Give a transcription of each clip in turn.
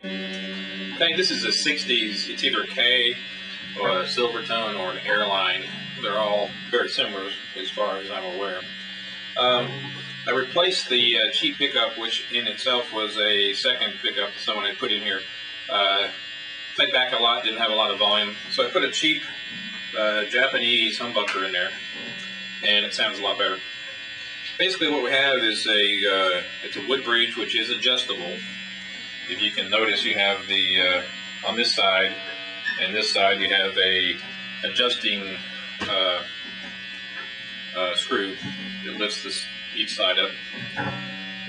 Okay, this is a 60s. It's either a K or a Silvertone or an Airline. They're all very similar as far as I'm aware. I replaced the cheap pickup, which in itself was a second pickup someone had put in here. Played back a lot, didn't have a lot of volume, so I put a cheap Japanese humbucker in there, and it sounds a lot better. Basically what we have is it's a wood bridge which is adjustable. If you can notice, you have the on this side and this side you have a adjusting screw that lifts each side up.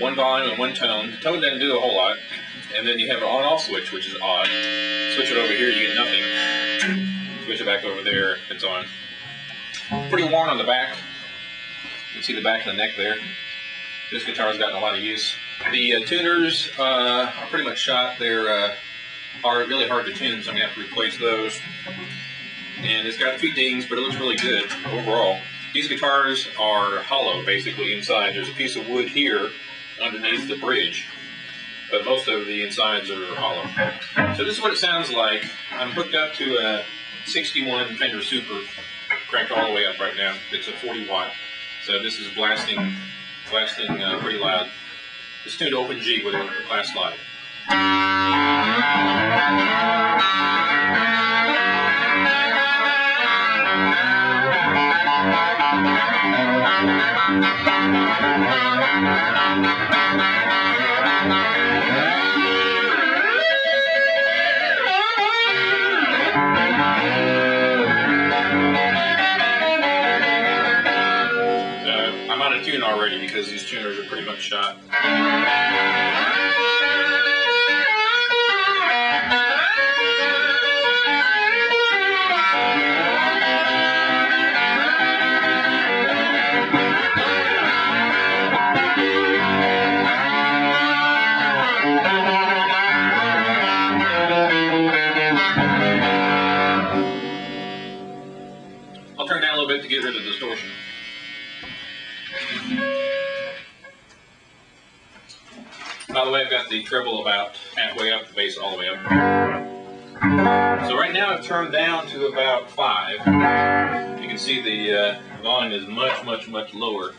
One volume and one tone. The tone doesn't do a whole lot. And then you have an on-off switch, which is odd. Switch it over here, you get nothing. Switch it back over there, it's on. Pretty worn on the back. You can see the back of the neck there. This guitar's gotten a lot of use. The tuners are pretty much shot. They're really hard to tune, so I'm going to have to replace those. And it's got a few dings, but it looks really good overall. These guitars are hollow, basically, inside. There's a piece of wood here underneath the bridge, but most of the insides are hollow. So this is what it sounds like. I'm hooked up to a 61 Fender Super, cranked all the way up right now. It's a 40 watt, so this is blasting pretty loud. It's tuned to open G with a class slide. I'm out of tune already because these tuners are pretty much shot. I'll turn down a little bit to get rid of the distortion. By the way, I've got the treble about halfway up, the bass all the way up. So right now I've turned down to about 5. You can see the volume is much lower.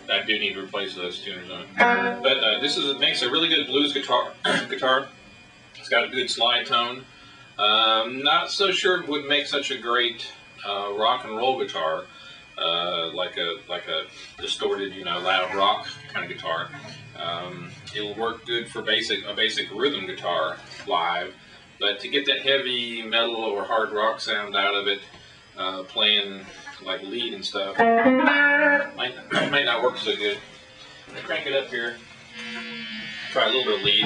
I do need to replace those tuners on it. But this makes a really good blues guitar. It's got a good slide tone. Not so sure it would make such a great rock and roll guitar, like a distorted, loud rock kind of guitar. It'll work good for a basic rhythm guitar live, but to get that heavy metal or hard rock sound out of it, playing like lead and stuff, might not work so good. I'm gonna crank it up here. Try a little bit of lead.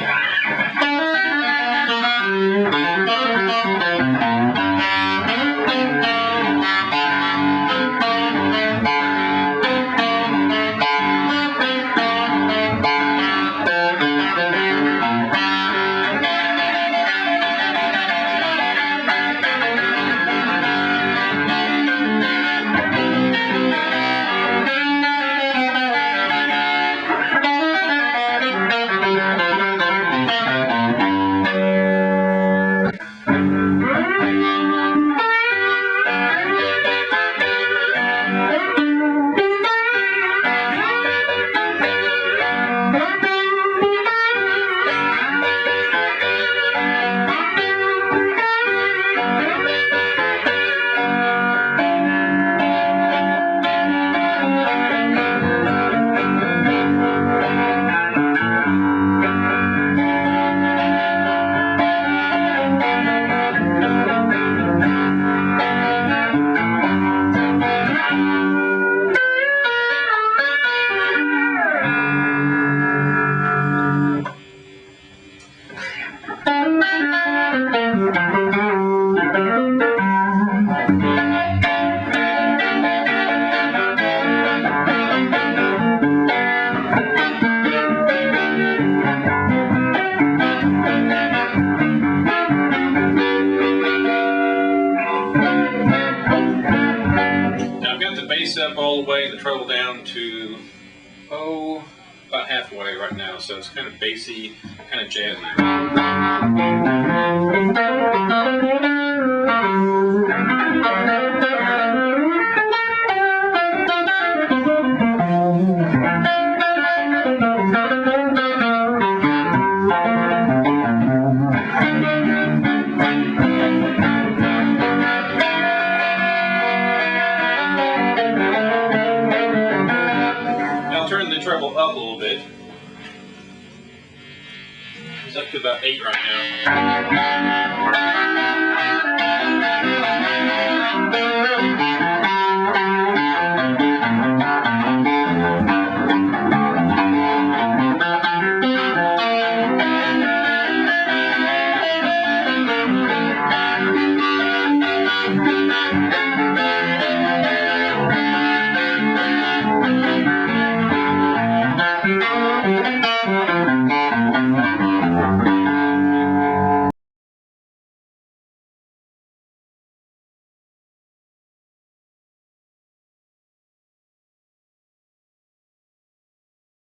full way and the treble down to, oh, about halfway right now. So it's kind of bassy, kind of jazzy. Treble up a little bit. It's up to about 8 right now.